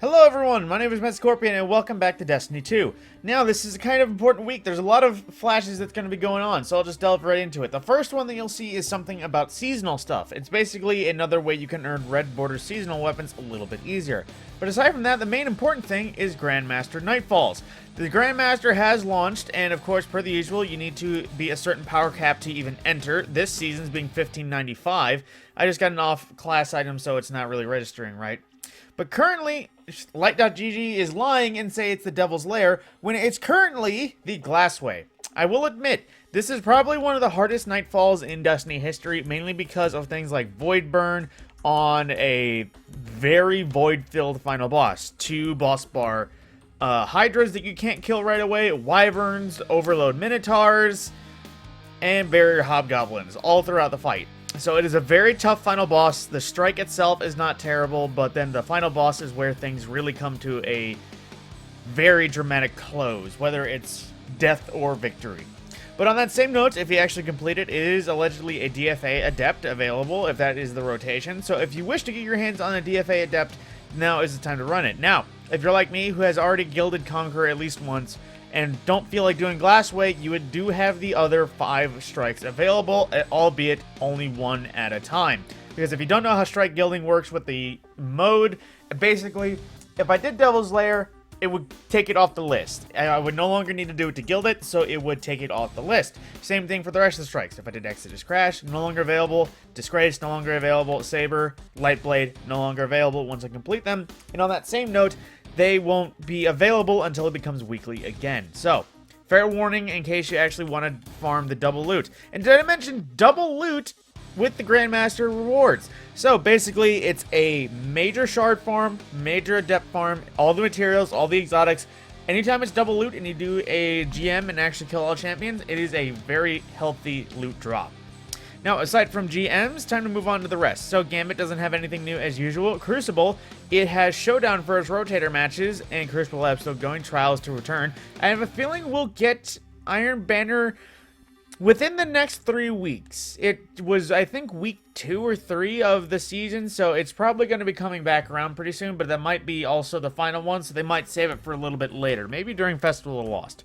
Hello everyone, my name is Matt Scorpion and welcome back to Destiny 2. Now this is a kind of important week, there's a lot of flashes that's going to be going on, so I'll just delve right into it. The first one that you'll see is something about seasonal stuff. It's basically another way you can earn red border seasonal weapons a little bit easier. But aside from that, the main important thing is Grandmaster Nightfalls. The Grandmaster has launched, and of course, per the usual, you need to be a certain power cap to even enter. This season's being 1595. I just got an off-class item, so it's not really registering right. But currently, Light.gg is lying and say it's the Devil's Lair, when it's currently the Glassway. I will admit, this is probably one of the hardest Nightfalls in Destiny history, mainly because of things like Void Burn on a very void-filled final boss. 2 boss bar Hydras that you can't kill right away, Wyverns, Overload Minotaurs, and Barrier Hobgoblins, all throughout the fight. So it is a very tough final boss. The strike itself is not terrible, but then the final boss is where things really come to a very dramatic close, whether it's death or victory. But on that same note, if you actually complete it, it is allegedly a DFA Adept available, if that is the rotation. So if you wish to get your hands on a DFA Adept, now is the time to run it. Now, if you're like me, who has already gilded Conqueror at least once, and don't feel like doing Glassway, you do have the other 5 strikes available, albeit only one at a time. Because if you don't know how strike gilding works with the mode, basically, if I did Devil's Lair, it would take it off the list. I would no longer need to do it to gild it, so it would take it off the list. Same thing for the rest of the strikes. If I did Exodus Crash, no longer available. Disgrace, no longer available. Saber, Lightblade, no longer available once I complete them. And on that same note, they won't be available until it becomes weekly again. So, fair warning in case you actually want to farm the double loot. And did I mention double loot with the Grandmaster Rewards? So, basically, it's a major shard farm, major adept farm, all the materials, all the exotics. Anytime it's double loot and you do a GM and actually kill all champions, it is a very healthy loot drop. Now, aside from GMs, time to move on to the rest. So, Gambit doesn't have anything new as usual. Crucible, it has Showdown for its rotator matches, and Crucible Lab's still going, Trials to return. I have a feeling we'll get Iron Banner within the next 3 weeks. It was, I think, week 2 or 3 of the season, so it's probably going to be coming back around pretty soon, but that might be also the final one, so they might save it for a little bit later, maybe during Festival of the Lost.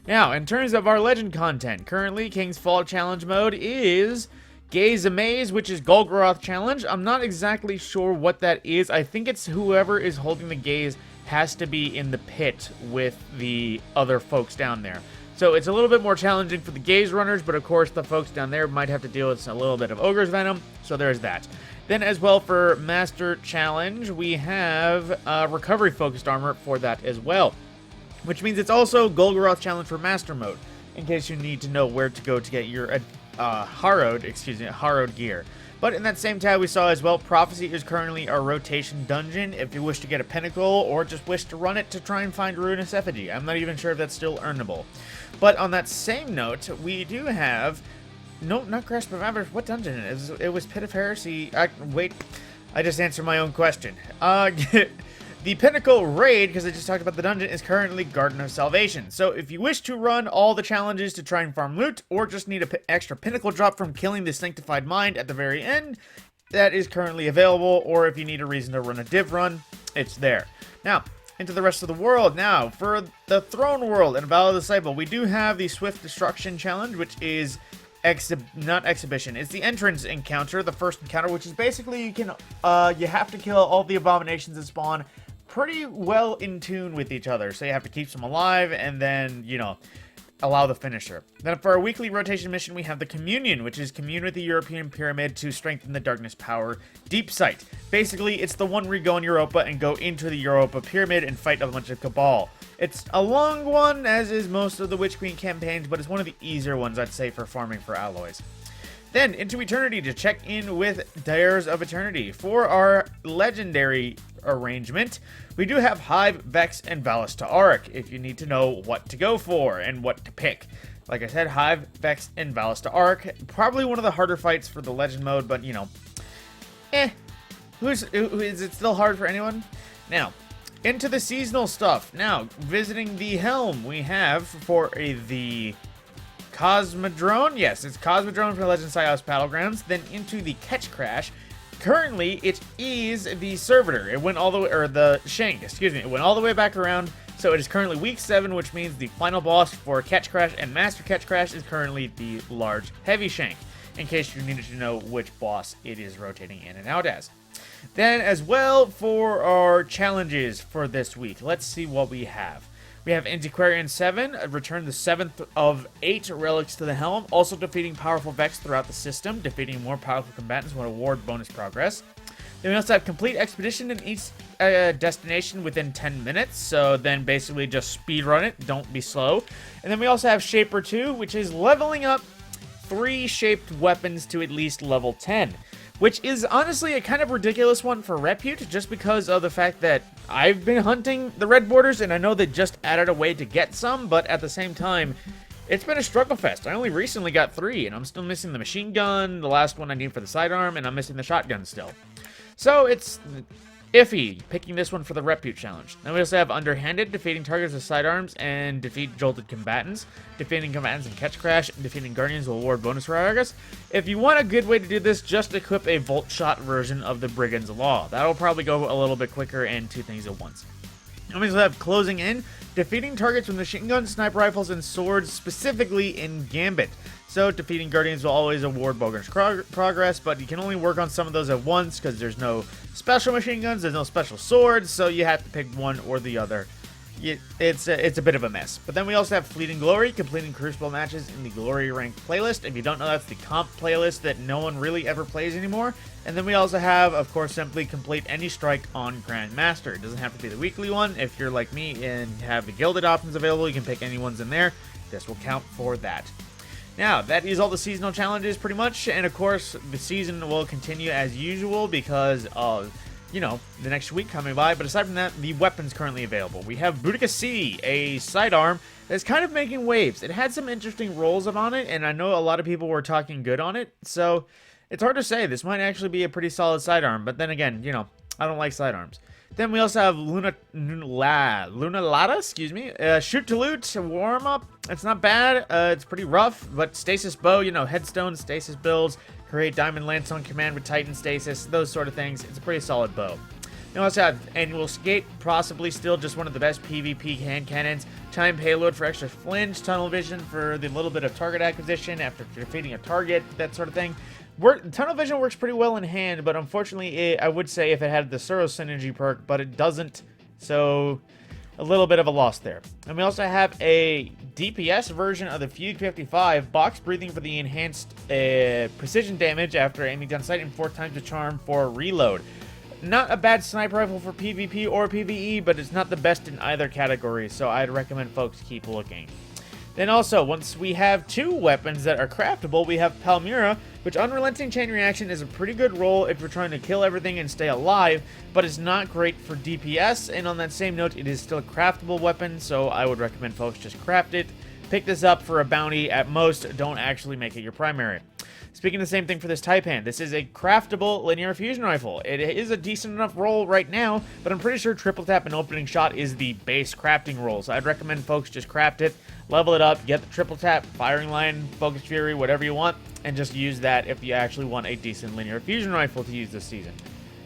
Now, in terms of our Legend content, currently King's Fall Challenge mode is Gaze Amaze, which is Golgoroth Challenge. I'm not exactly sure what that is. I think it's whoever is holding the gaze has to be in the pit with the other folks down there. So it's a little bit more challenging for the gaze runners, but of course the folks down there might have to deal with a little bit of Ogre's Venom, so there's that. Then as well for Master Challenge, we have recovery-focused armor for that as well, which means it's also Golgoroth Challenge for Master Mode, in case you need to know where to go to get your Harrowed gear. But in that same tab we saw as well, Prophecy is currently a rotation dungeon if you wish to get a pinnacle or just wish to run it to try and find Ruinous Effigy. I'm not even sure if that's still earnable. But on that same note, we do have... No, not Grasp of Avarice. What dungeon it is? It was Pit of Heresy. Wait, I just answered my own question. The Pinnacle Raid, because I just talked about the dungeon, is currently Garden of Salvation. So if you wish to run all the challenges to try and farm loot, or just need an extra Pinnacle drop from killing the Sanctified Mind at the very end, that is currently available. Or if you need a reason to run a div run, it's there. Now, into the rest of the world. Now, for the Throne World and Battle of the Disciple, we do have the Swift Destruction Challenge, which is not exhibition. It's the entrance encounter, the first encounter, which is basically you have to kill all the abominations that spawn pretty well in tune with each other, so you have to keep them alive and then, you know, allow the finisher. Then for our weekly rotation mission, we have the Communion, which is commune with the European Pyramid to strengthen the darkness power Deep Sight. Basically, it's the one where you go in Europa and go into the Europa Pyramid and fight a bunch of Cabal. It's a long one, as is most of the Witch Queen campaigns, but it's one of the easier ones, I'd say, for farming for alloys. Then, into Eternity to check in with Dares of Eternity. For our legendary arrangement, we do have Hive, Vex, and Valis Ta'aurc, if you need to know what to go for and what to pick. Like I said, Hive, Vex, and Valis Ta'aurc. Probably one of the harder fights for the Legend mode, but, you know, is it still hard for anyone? Now, into the seasonal stuff. Now, visiting the Helm, we have for the Cosmodrome. Yes, it's Cosmodrome for Legend Psyos Battlegrounds. Then into the Catch Crash, currently it is the servitor. It went all the way, or the shank, excuse me, it went all the way back around. So it is currently week 7, which means the final boss for Catch Crash and Master Catch Crash is currently the large heavy shank, in case you needed to know which boss it is rotating in and out as. Then as well, for our challenges for this week, let's see what we have. We have Antiquarian 7, return the 7th of 8 relics to the helm, also defeating powerful Vex throughout the system. Defeating more powerful combatants will award bonus progress. Then we also have complete expedition in each destination within 10 minutes, so then basically just speed run it, don't be slow. And then we also have Shaper 2, which is leveling up 3 shaped weapons to at least level 10. Which is honestly a kind of ridiculous one for Repute, just because of the fact that I've been hunting the red borders, and I know they just added a way to get some, but at the same time, it's been a struggle fest. I only recently got 3, and I'm still missing the machine gun, the last one I need for the sidearm, and I'm missing the shotgun still. So it's iffy picking this one for the Repute challenge. Then we also have Underhanded, defeating targets with sidearms and defeat jolted combatants. Defeating combatants in Catch Crash and defeating guardians will award bonus progress. If you want a good way to do this, just equip a Volt Shot version of the Brigand's Law. That'll probably go a little bit quicker and 2 things at once. Then we also have Closing In, defeating targets with machine guns, sniper rifles, and swords, specifically in Gambit. So defeating guardians will always award bonus progress, but you can only work on some of those at once because there's no special machine guns, there's no special swords, so you have to pick one or the other. It's a bit of a mess. But then we also have Fleeting Glory, completing Crucible matches in the Glory Rank playlist. If you don't know, that's the comp playlist that no one really ever plays anymore. And then we also have, of course, simply complete any strike on Grandmaster. It doesn't have to be the weekly one. If you're like me and have the gilded options available, you can pick any ones in there. This will count for that. Now, that is all the seasonal challenges pretty much, and of course, the season will continue as usual because of, you know, the next week coming by, but aside from that, the weapons currently available. We have Boudica C, a sidearm that's kind of making waves. It had some interesting rolls on it, and I know a lot of people were talking good on it, so it's hard to say. This might actually be a pretty solid sidearm, but then again, you know, I don't like sidearms. Then we also have Luna Lada, excuse me. Shoot to Loot, warm up. It's not bad. It's pretty rough, but Stasis Bow, you know, headstone, stasis builds, create Diamond Lance on command with Titan Stasis, those sort of things. It's a pretty solid bow. We also have Annual Skate, possibly still just one of the best PvP hand cannons. Time Payload for extra flinch, Tunnel Vision for the little bit of target acquisition after defeating a target, that sort of thing. Tunnel Vision works pretty well in hand, but unfortunately, I would say if it had the Suro Synergy perk, but it doesn't, so a little bit of a loss there. And we also have a DPS version of the Fugue 55, box breathing for the enhanced precision damage after aiming down sight and 4 times the charm for reload. Not a bad sniper rifle for PvP or PvE, but it's not the best in either category, so I'd recommend folks keep looking. Then also, once we have 2 weapons that are craftable, we have Palmyra, which Unrelenting Chain Reaction is a pretty good roll if you're trying to kill everything and stay alive, but it's not great for DPS, and on that same note, it is still a craftable weapon, so I would recommend folks just craft it. Pick this up for a bounty at most, don't actually make it your primary. Speaking the same thing for this Taipan, this is a craftable linear fusion rifle. It is a decent enough roll right now, but I'm pretty sure triple tap and opening shot is the base crafting roll, so I'd recommend folks just craft it, level it up, get the triple tap, firing line, focus fury, whatever you want, and just use that if you actually want a decent linear fusion rifle to use this season.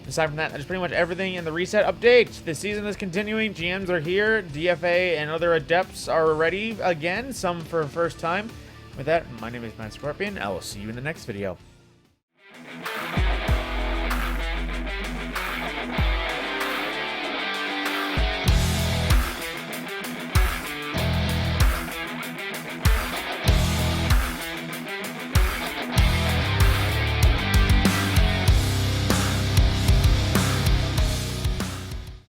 Aside from that, that's pretty much everything in the reset update. The season is continuing, GMs are here, DFA and other adepts are ready again, some for the first time. With that, my name is Matt Scorpion. I will see you in the next video.